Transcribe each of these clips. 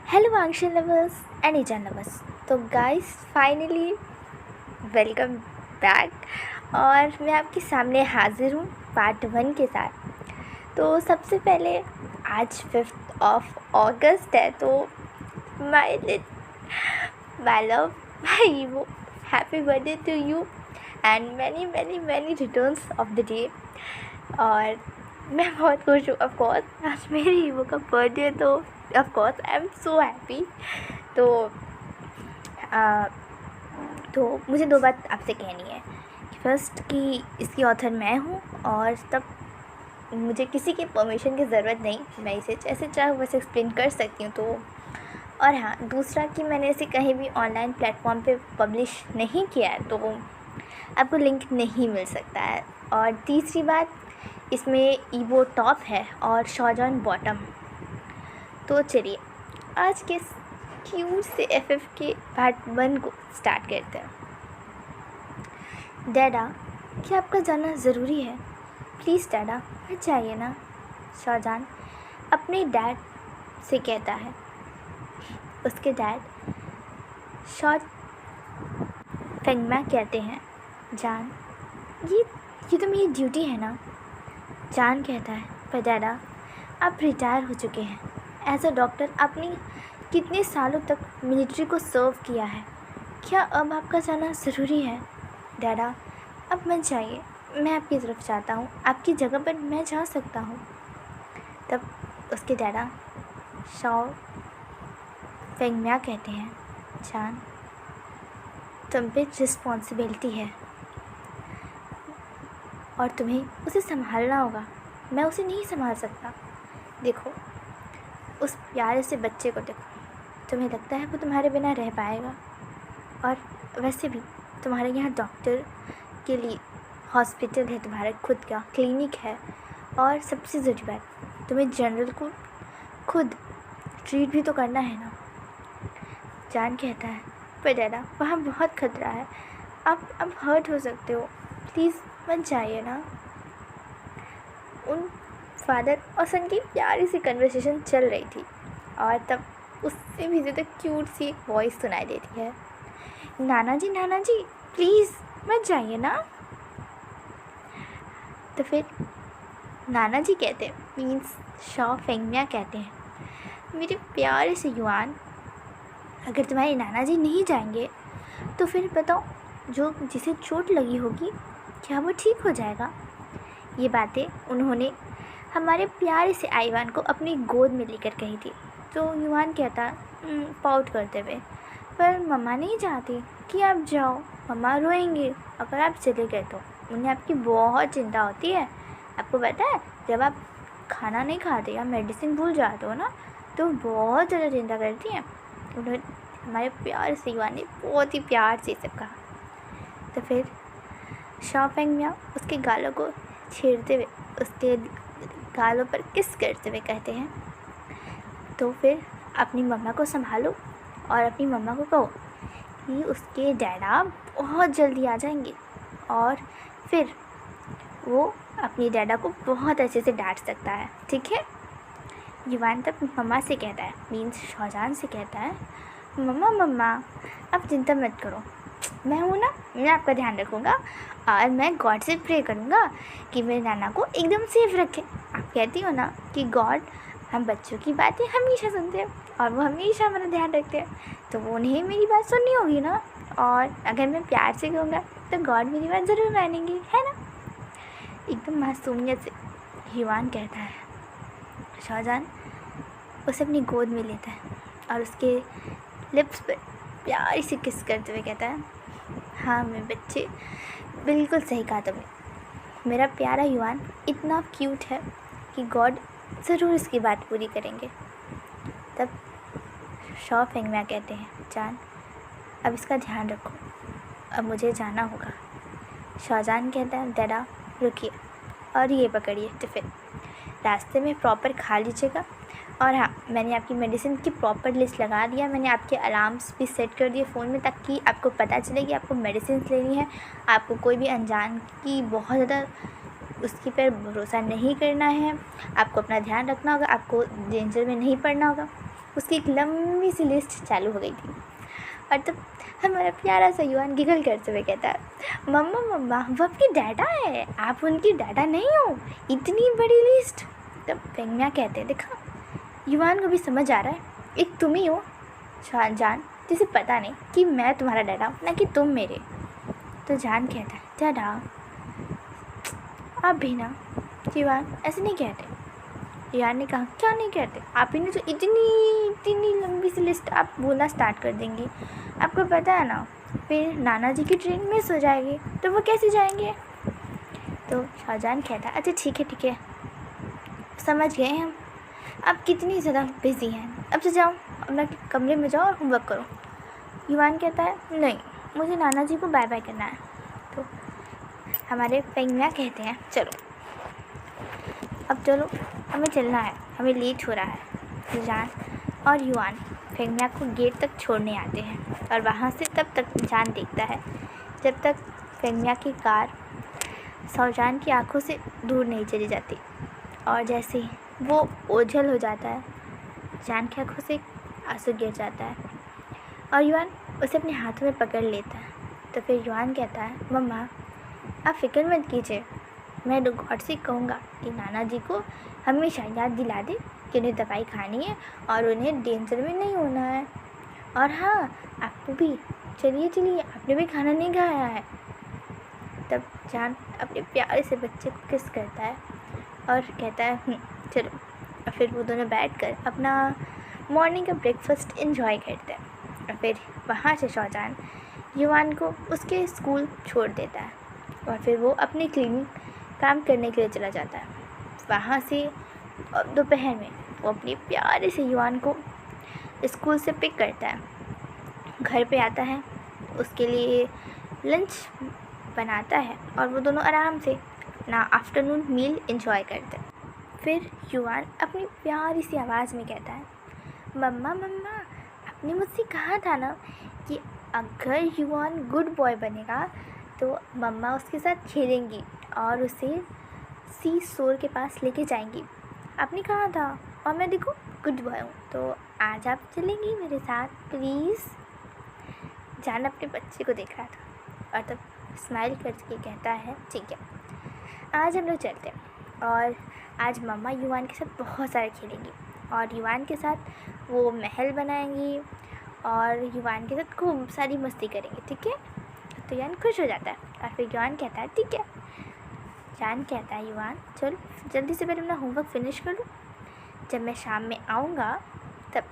Hello आंशिल lovers and एजन lovers. तो गाइस फाइनली वेलकम बैक और मैं आपके सामने हाजिर हूँ पार्ट 1 के साथ। तो सबसे पहले आज 5th ऑफ अगस्त है, तो माय लव माय ईवो, happy birthday to you and many many many returns of the day. और मैं बहुत खुश हूँ। ऑफ कोर्स आज मेरे ईवो का बर्थडे, तो of course I am so happy. तो मुझे दो बात आपसे कहनी है। फर्स्ट कि इसकी ऑथर मैं हूँ और तब मुझे किसी की परमिशन की ज़रूरत नहीं, मैं इसे जैसे चाहूँ वैसे एक्सप्लेन कर सकती हूँ। तो और हाँ, दूसरा कि मैंने इसे कहीं भी ऑनलाइन प्लेटफॉर्म पे पब्लिश नहीं किया है, तो आपको लिंक नहीं मिल सकता है। और तीसरी बात, इसमें ईवो टॉप है और शॉजॉन बॉटम। तो चलिए आज के क्यूट से एफएफ के पार्ट 1 को स्टार्ट करते हैं। डैडा, क्या आपका जाना ज़रूरी है? प्लीज़ डैडा मत जाइए ना। शॉजॉन अपने डैड से कहता है। उसके डैड शॉ फेंगमा कहते हैं, जान ये तो मेरी ड्यूटी है ना। जान कहता है, पर डैडा आप रिटायर हो चुके हैं। एज अ डॉक्टर आपने कितने सालों तक मिलिट्री को सर्व किया है, क्या अब आपका जाना ज़रूरी है? डैडा अब मत जाइए, मैं आपकी तरफ चाहता हूँ, आपकी जगह पर मैं जा सकता हूँ। तब उसके डैडा शॉ फेंगम्या कहते हैं, जान तुम पे रिस्पॉन्सिबिलिटी है और तुम्हें उसे संभालना होगा, मैं उसे नहीं संभाल सकता। देखो उस प्यारे से बच्चे को देखो, तुम्हें लगता है वो तुम्हारे बिना रह पाएगा? और वैसे भी तुम्हारे यहाँ डॉक्टर के लिए हॉस्पिटल है, तुम्हारा खुद का क्लिनिक है, और सबसे ज़रूरी बात, तुम्हें जनरल को खुद ट्रीट भी तो करना है ना। जान कहता है, पर डैडा वहाँ बहुत खतरा है, आप हर्ट हो सकते हो, प्लीज़ मत जाइए ना। उन फादर और सन की प्यारी सी कन्वर्सेशन चल रही थी और तब उससे भी ज़्यादा क्यूट सी एक वॉइस सुनाई देती है, नाना जी प्लीज़ मत जाइए ना। तो फिर नाना जी कहते हैं, मीन्स शॉ फेंगम्या कहते हैं, मेरे प्यारे से युआन, अगर तुम्हारे नाना जी नहीं जाएंगे तो फिर बताओ जो जिसे चोट लगी होगी क्या वो ठीक हो जाएगा? ये बातें उन्होंने हमारे प्यारे से आईवान को अपनी गोद में लेकर कही थी। तो युआन कहता पाउट करते हुए, पर मम्मा नहीं चाहती कि आप जाओ, मम्मा रोएंगे अगर आप चले गए तो, उन्हें आपकी बहुत चिंता होती है। आपको पता है जब आप खाना नहीं खाते या मेडिसिन भूल जाते हो ना, तो बहुत ज़्यादा चिंता करती हैं। उन्होंने हमारे प्यार से युआन ने बहुत ही प्यार से सब कहा। तो फिर शॉ फेंगम्या उसके गालों को छेड़ते हुए उसके गालों पर किस करते हुए कहते हैं, तो फिर अपनी मम्मा को संभालो और अपनी मम्मा को कहो कि उसके डैडा बहुत जल्दी आ जाएंगे, और फिर वो अपनी डैडा को बहुत अच्छे से डांट सकता है, ठीक है? युवान तब मम्मा से कहता है, मीन्स शॉजॉन से कहता है, मम्मा अब चिंता मत करो, मैं हूँ ना, मैं आपका ध्यान रखूँगा और मैं गॉड से प्रे करूँगा कि मेरे नाना को एकदम सेफ रखे। आप कहती हो ना कि गॉड हम बच्चों की बातें हमेशा सुनते हैं और वो हमेशा हमारा ध्यान रखते हैं, तो वो उन्हें मेरी बात सुननी होगी ना, और अगर मैं प्यार से कहूँगा तो गॉड मेरी बात ज़रूर मानेंगे, है ना? एकदम मासूमियत से युआन कहता है। शॉजॉन उसे अपनी गोद में लेता है और उसके लिप्स पर प्यारी सी किस करते हुए कहता है, हाँ मेरे बच्चे, बिल्कुल सही कहा तुमने, मेरा प्यारा युआन इतना क्यूट है कि गॉड ज़रूर इसकी बात पूरी करेंगे। तब शॉ फेंगम्या कहते हैं, जान अब इसका ध्यान रखो, अब मुझे जाना होगा। शॉजॉन कहता है, डैडा रुकिए और ये पकड़िए टिफ़िन, रास्ते में प्रॉपर खा लीजिएगा, और हाँ मैंने आपकी मेडिसिन की प्रॉपर लिस्ट लगा दिया, मैंने आपके अलार्म्स भी सेट कर दिए फ़ोन में ताकि आपको पता चले कि आपको मेडिसिन लेनी है। आपको कोई भी अनजान की बहुत ज़्यादा उसकी पर भरोसा नहीं करना है, आपको अपना ध्यान रखना होगा, आपको डेंजर में नहीं पड़ना होगा। उसकी एक लंबी सी लिस्ट चालू हो गई थी। और तब हमारा प्यारा सा युवान गिगल करते हुए कहता है, मम्मा मम्मा वो आपकी डाटा है, आप उनकी डाटा नहीं हो, इतनी बड़ी लिस्ट। तब फेंगमिया कहते हैं, देखा युवान को भी समझ आ रहा है, एक तुम ही हो जान जिसे पता नहीं कि मैं तुम्हारा डाटा हूँ ना कि तुम मेरे। तो जान कहता है, डाटा आप भी ना। युवान ऐसे नहीं कहते। युवान ने कहा, क्या नहीं कहते, आप ही ने तो इतनी लंबी सी लिस्ट आप बोलना स्टार्ट कर देंगी, आपको पता है ना फिर नाना जी की ट्रेन मिस हो जाएगी तो वो कैसे जाएंगे। तो शाहजहान कहता है, अच्छा ठीक है समझ गए हम, आप कितनी ज़्यादा बिजी हैं, अब से जाओ अपना कमरे में जाओ और होमवर्क करो। युवान कहता है, नहीं मुझे नाना जी को बाय बाय करना है। तो हमारे फेंगमिया कहते हैं, चलो अब चलो हमें चलना है, हमें लेट हो रहा है। तो जान और युवान फेंगमिया को गेट तक छोड़ने आते हैं और वहाँ से तब तक जान देखता है जब तक फेंगमिया की कार शाहजहान की आंखों से दूर नहीं चली जाती। और जैसे ही वो ओझल हो जाता है, जान की आंखों से आंसू गिर जाता है और युवान उसे अपने हाथों में पकड़ लेता है। तो फिर युवान कहता है, मम्मा आप फ़िक्र मत कीजिए, मैं गॉड से कहूँगा कि नाना जी को हमेशा याद दिला दे कि उन्हें दवाई खानी है और उन्हें डेंजर में नहीं होना है। और हाँ आपको भी, चलिए आपने भी खाना नहीं खाया है। तब जान अपने प्यारे से बच्चे को किस करता है और कहता है, चलो। और फिर वो दोनों बैठकर अपना मॉर्निंग का ब्रेकफास्ट एंजॉय करते हैं। और फिर वहाँ से शाहजहान युवान को उसके स्कूल छोड़ देता है और फिर वो अपनी क्लिनिक काम करने के लिए चला जाता है। वहाँ से दोपहर में वो अपने प्यारे से युवान को स्कूल से पिक करता है, घर पे आता है, उसके लिए लंच बनाता है और वो दोनों आराम से अपना आफ्टरनून मील एंजॉय करते हैं। फिर युवान अपनी प्यारी सी आवाज़ में कहता है, मम्मा आपने मुझसे कहा था ना कि अगर युवान गुड बॉय बनेगा तो मम्मा उसके साथ खेलेंगी और उसे सी शोर के पास लेके जाएंगी, आपने कहा था और मैं देखो गुड बॉय हूँ, तो आज आप चलेंगी मेरे साथ प्लीज़। जान अपने बच्चे को देख रहा था और तब स्माइल करके कहता है, ठीक है आज हम लोग चलते हैं और आज मम्मा युवान के साथ बहुत सारे खेलेंगी और युवान के साथ वो महल बनाएंगी और युवान के साथ खूब सारी मस्ती करेंगे, ठीक है। तो युवान खुश हो जाता है और फिर युवान कहता है, ठीक है। जान कहता है, युवान चल जल्दी से पहले अपना होमवर्क फिनिश कर लूँ, जब मैं शाम में आऊँगा तब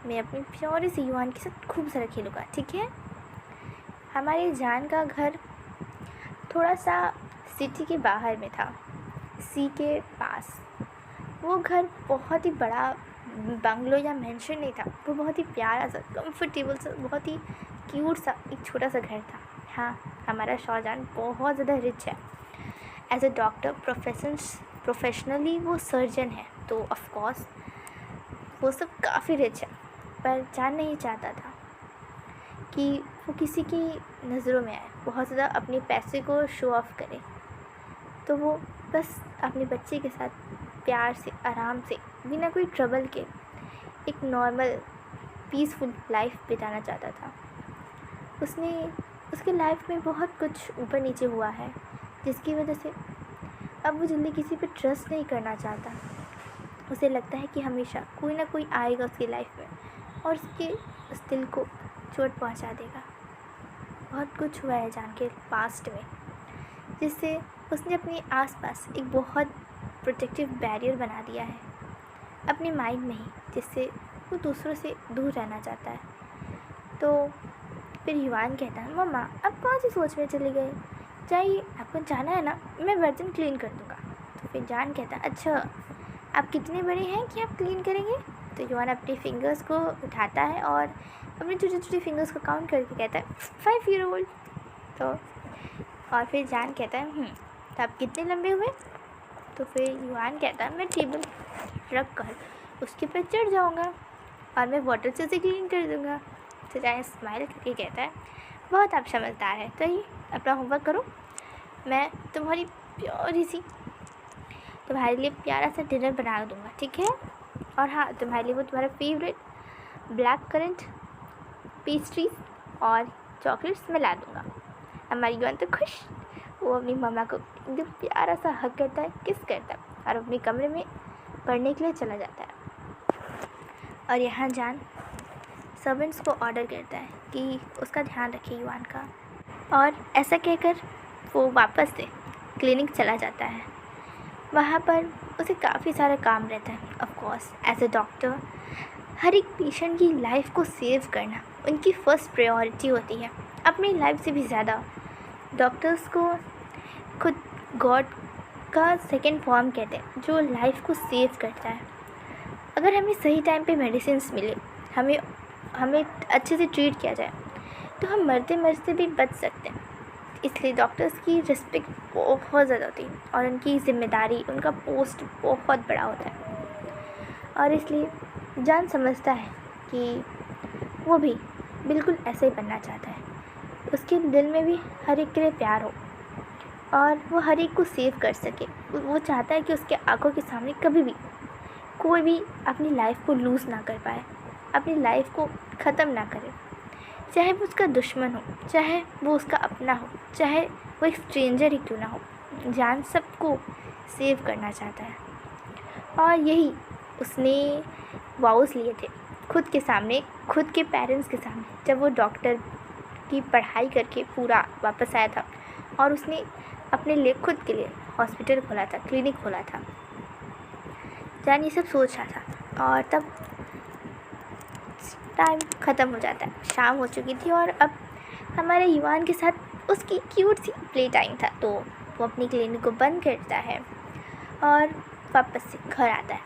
मैं अपनी प्यारे से युवान के साथ खूब सारा खेलूँगा, ठीक है। हमारे जान का घर थोड़ा सा सिटी के बाहर में था, सी के पास। वो घर बहुत ही बड़ा बंगलो या मेंशन नहीं था, वो बहुत ही प्यारा सा, कंफर्टेबल सा, बहुत ही क्यूट सा एक छोटा सा घर था। हाँ हमारा शाहजहान बहुत ज़्यादा रिच है, एज अ डॉक्टर प्रोफेशनली वो सर्जन है, तो ऑफ कोर्स वो सब काफ़ी रिच है। पर जान नहीं चाहता था कि वो किसी की नज़रों में आए, बहुत ज़्यादा अपने पैसे को शो ऑफ करे, तो वो बस अपने बच्चे के साथ प्यार से आराम से बिना कोई ट्रबल के एक नॉर्मल पीसफुल लाइफ बिताना चाहता था। उसके लाइफ में बहुत कुछ ऊपर नीचे हुआ है जिसकी वजह से अब वो जल्दी किसी पे ट्रस्ट नहीं करना चाहता। उसे लगता है कि हमेशा कोई ना कोई आएगा उसकी लाइफ में और उसके उस दिल को चोट पहुंचा देगा। बहुत कुछ हुआ है जान के पास्ट में जिससे उसने अपने आसपास एक बहुत प्रोटेक्टिव बैरियर बना दिया है अपने माइंड में ही, जिससे वो दूसरों से दूर रहना चाहता है। तो फिर युवान कहता है, मम्मा आप कौन सी सोच में चले गए, चाहिए आपको जाना है ना, मैं बर्तन क्लीन कर दूँगा। तो फिर जान कहता है, अच्छा आप कितने बड़े हैं कि आप क्लीन करेंगे। तो युवान अपने फिंगर्स को उठाता है और अपने छोटे छोटे फिंगर्स को काउंट करके कहता है 5 ईयर ओल्ड। तो और फिर जान कहता है, तो आप कितने लंबे हुए। तो फिर युवान कहता है, मैं टेबल रख कर उसके पर चढ़ जाऊँगा और मैं वाटर से उसे क्लीन कर दूँगा। तो जान स्माइल करके कहता है, बहुत आप समझदार है, तो ये अपना होमवर्क करो, मैं तुम्हारी प्यारी सी तुम्हारे लिए प्यारा सा डिनर बना दूँगा, ठीक है। और हाँ, तुम्हारे लिए वो तुम्हारा फेवरेट ब्लैक करंट पेस्ट्रीज और चॉकलेट्स मैं ला दूँगा। हमारी युवान तो खुश, वो अपनी मम्मा को एकदम प्यारा सा हग करता है, किस करता है और अपने कमरे में पढ़ने के लिए चला जाता है। और यहाँ जान सर्वेंट्स को ऑर्डर करता है कि उसका ध्यान रखे युवान का, और ऐसा कहकर वो वापस से क्लिनिक चला जाता है। वहाँ पर उसे काफ़ी सारा काम रहता है। Of course as a doctor हर एक पेशेंट की लाइफ को सेव करना उनकी फ़र्स्ट प्रायोरिटी होती है। अपनी लाइफ से भी ज़्यादा डॉक्टर्स को खुद गॉड का सेकंड फॉर्म कहते हैं, जो लाइफ को सेव करता है। अगर हमें सही टाइम पे मेडिसिन्स मिले, हमें अच्छे से ट्रीट किया जाए, तो हम मरते मरते भी बच सकते हैं। इसलिए डॉक्टर्स की रिस्पेक्ट बहुत ज़्यादा होती है और उनकी ज़िम्मेदारी, उनका पोस्ट बहुत बड़ा होता है। और इसलिए जान समझता है कि वो भी बिल्कुल ऐसे ही बनना चाहता है। उसके दिल में भी हर एक के लिए प्यार हो और वो हर एक को सेव कर सके। वो चाहता है कि उसके आंखों के सामने कभी भी कोई भी अपनी लाइफ को लूज़ ना कर पाए, अपनी लाइफ को ख़त्म ना करे, चाहे वो उसका दुश्मन हो, चाहे वो उसका अपना हो, चाहे वो एक स्ट्रेंजर ही क्यों ना हो। जान सबको सेव करना चाहता है और यही उसने वाउस लिए थे खुद के सामने, खुद के पेरेंट्स के सामने, जब वो डॉक्टर की पढ़ाई करके पूरा वापस आया था और उसने अपने लिए खुद के लिए हॉस्पिटल खोला था, क्लिनिक खोला था। जान ये सब सोच रहा था और तब टाइम ख़त्म हो जाता है, शाम हो चुकी थी और अब हमारे युवान के साथ उसकी क्यूट सी प्ले टाइम था। तो वो अपनी क्लिनिक को बंद करता है और वापस से घर आता है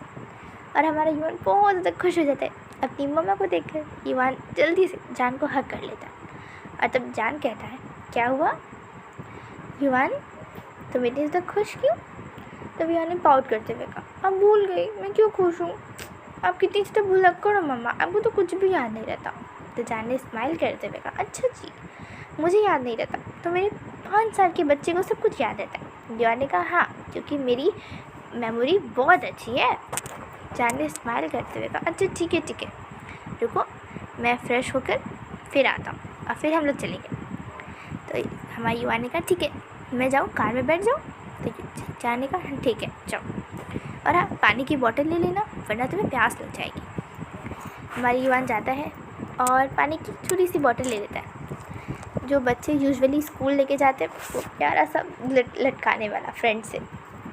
और हमारा युवान बहुत ज़्यादा खुश हो जाता है अपनी मम्मा को देखकर। युवान जल्दी से जान को हग कर लेता है और तब जान कहता है, क्या हुआ युवान, तुम इतनी ज़्यादा खुश क्यों? तब युवान ने पाउट करते हुए कहा, अब भूल गई, मैं क्यों खुश हूँ, आप कितनी ज़्यादा भुलक्कड़ हो मम्मा, आपको तो कुछ भी याद नहीं रहता। तो जान ने स्माइल करते हुए कहा, अच्छा जी, मुझे याद नहीं रहता, तो मेरे 5 साल के बच्चे को सब कुछ याद रहता है। युवान ने कहा, हाँ, क्योंकि मेरी मेमोरी बहुत अच्छी है। जान ने स्माइल करते हुए कहा, अच्छा ठीक है, रुको मैं फ़्रेश होकर फिर आता हूँ और फिर हम लोग चलेंगे। तो हमारी युवा ने कहा, ठीक है, मैं जाऊँ, कार में बैठ जाऊँ? तो जान ने कहा, ठीक है जाओ, और हाँ पानी की बोतल ले लेना वरना तुम्हें प्यास लग जाएगी। हमारी युवान जाता है और पानी की छोटी सी बोतल ले लेता है, जो बच्चे यूजुअली स्कूल लेके जाते हैं, वो प्यारा सा लटकाने वाला फ्रंट से,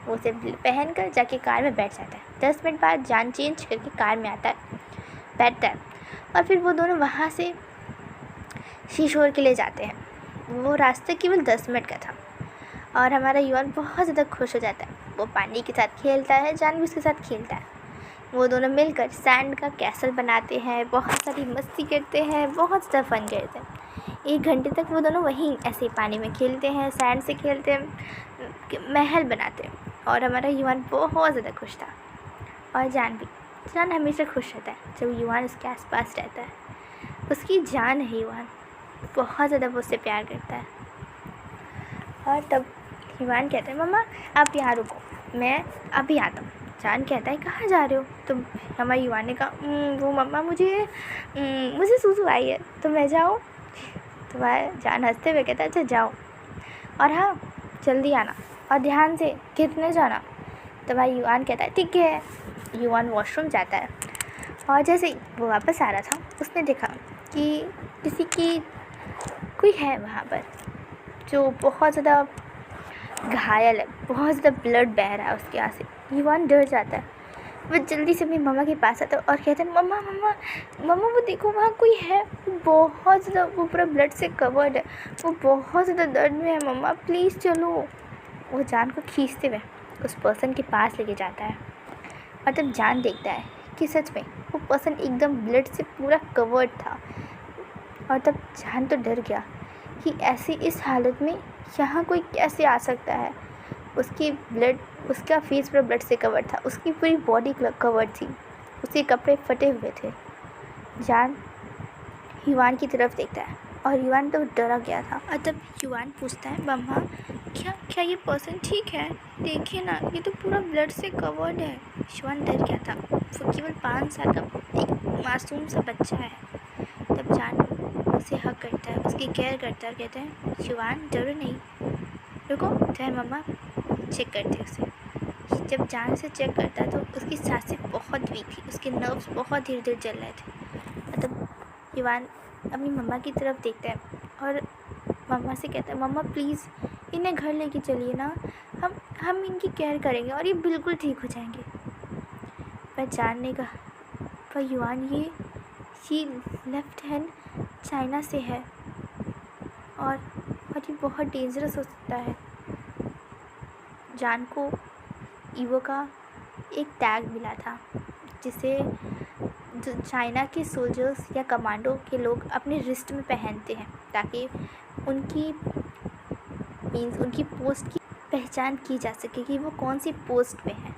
वो उसे पहन कर जाके कार में बैठ जाता है। 10 मिनट बाद जान चेंज करके कार में आता है, बैठता है और फिर वो दोनों वहाँ से शीशोर के लिए जाते हैं। वो रास्ता केवल 10 मिनट का था और हमारा युवान बहुत ज़्यादा खुश हो जाता है। वो पानी के साथ खेलता है, जान भी उसके साथ खेलता है। वो दोनों मिलकर सैंड का कैसल बनाते हैं, बहुत सारी मस्ती करते हैं, बहुत ज़्यादा फन करते हैं। 1 घंटे तक वो दोनों वहीं ऐसे पानी में खेलते हैं, सैंड से खेलते हैं, महल बनाते हैं और हमारा युवान बहुत ज़्यादा खुश था। और जान हमेशा खुश रहता है जब युवान उसके आसपास रहता है। उसकी जान है युवान, बहुत ज़्यादा वो उससे प्यार करता है। और तब युवान कहता है, मम्मा आप यहाँ रुको, मैं अभी आता हूँ। जान कहता है, कहाँ जा रहे हो? तो हमारे युवान ने कहा, वो मम्मा मुझे सूसू आई है, तो मैं जाऊँ? तो वह जान हंसते हुए कहता है, अच्छा जाओ, और हाँ जल्दी आना और ध्यान से, कितने जाना। तो भाई युवान कहता है, ठीक है। युवान वॉशरूम जाता है और जैसे ही वो वापस आ रहा था, उसने देखा कि कोई है वहाँ पर जो बहुत ज़्यादा घायल है, बहुत ज़्यादा ब्लड बह रहा है उसके यहाँ से। युवान डर जाता है, वो जल्दी से अपनी मम्मा के पास आता है और कहता है, मम्मा वो देखो वहाँ कोई है, बहुत ज़्यादा, वो पूरा ब्लड से कवर्ड है, वो बहुत ज़्यादा दर्द में है, मम्मा प्लीज़ चलो। वो जान को खींचते हुए उस पर्सन के पास लेके जाता है और तब जान देखता है कि सच में वो पर्सन एकदम ब्लड से पूरा कवर्ड था। और तब जान तो डर गया कि ऐसी इस हालत में यहाँ कोई कैसे आ सकता है। उसका फेस पूरा ब्लड से कवर्ड था, उसकी पूरी बॉडी कवर्ड थी, उसके कपड़े फटे हुए थे। जान युवान की तरफ देखता है और युवान तो डरा गया था। और तब युवान पूछता है, मम्मा क्या ये पर्सन ठीक है? देखिए ना, ये तो पूरा ब्लड से कवर्ड है। शिवान डर गया था। वो केवल 5 साल का एक मासूम सा बच्चा है। तब जान उसे हक करता है, उसकी केयर करता है, कहते हैं शिवान डरो नहीं, रुको तुम्हारी मम्मा चेक करते उसे। जब जान से चेक करता तो उसकी सांसें बहुत वीक थी, उसके नर्व्स बहुत धीरे धीरे चल रहे थे। तब शिवान अपनी मम्मा की तरफ देखता है और मम्मा से कहता है मम्मा प्लीज़ इन्हें घर लेके चलिए ना, हम इनकी केयर करेंगे और ये बिल्कुल ठीक हो जाएंगे। पर जानने का पर युआन ये लेफ्ट हैंड चाइना से है और ये बहुत डेंजरस हो सकता है। जान को ईवो का एक टैग मिला था जिसे जो चाइना के सोल्जर्स या कमांडो के लोग अपने रिस्ट में पहनते हैं ताकि उनकी पोस्ट की पहचान की जा सके कि वो कौन सी पोस्ट पे है।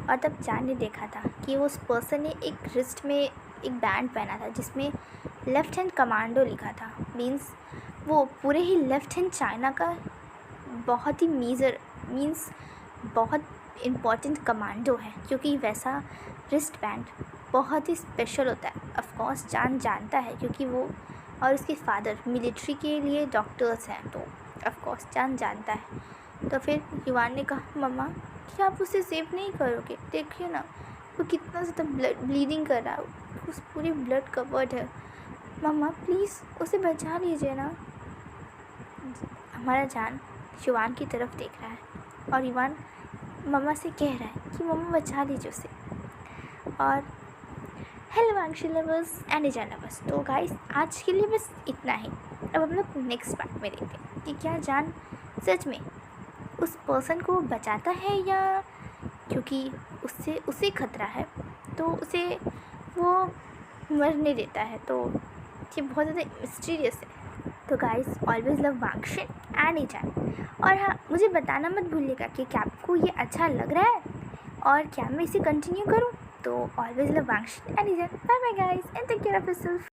और तब जान ने देखा था कि उस पर्सन ने एक रिस्ट में एक बैंड पहना था जिसमें लेफ़्ट हैंड कमांडो लिखा था। मीन्स वो पूरे ही लेफ़्ट हैंड चाइना का बहुत ही बहुत इम्पॉर्टेंट कमांडो है, क्योंकि वैसा रिस्ट बैंड बहुत ही स्पेशल होता है। ऑफ कोर्स जान जानता है क्योंकि वो और उसके फादर मिलिट्री के लिए डॉक्टर्स हैं, तो ऑफ कोर्स जान जानता है। तो फिर युवान ने कहा मम्मा क्या आप उसे सेव नहीं करोगे, देखिए ना वो कितना ज़्यादा ब्लीडिंग कर रहा है, उस पूरी ब्लड कवर्ड है, मम्मा प्लीज़ उसे बचा लीजिए ना। हमारा जान युवान की तरफ देख रहा है और युवान मम्मा से कह रहा है कि मम्मा बचा लीजिए उसे। और हेलो वांगशी लवर्स एंड एजान लवर्स, तो गाइस आज के लिए बस इतना ही। अब हम लोग नेक्स्ट पार्ट में देखते हैं कि क्या जान सच में उस पर्सन को बचाता है या क्योंकि उसे खतरा है तो उसे वो मरने देता है। तो ये बहुत ज़्यादा मिस्टीरियस है। तो गाइस ऑलवेज लव वांगशी एंड एजान। और हाँ, मुझे बताना मत भूलिएगा कि क्या आपको ये अच्छा लग रहा है और क्या मैं इसे कंटिन्यू करूँ। तो ऑलवेज लव वांगशी एंड एजान। Bye bye guys and take care of yourself.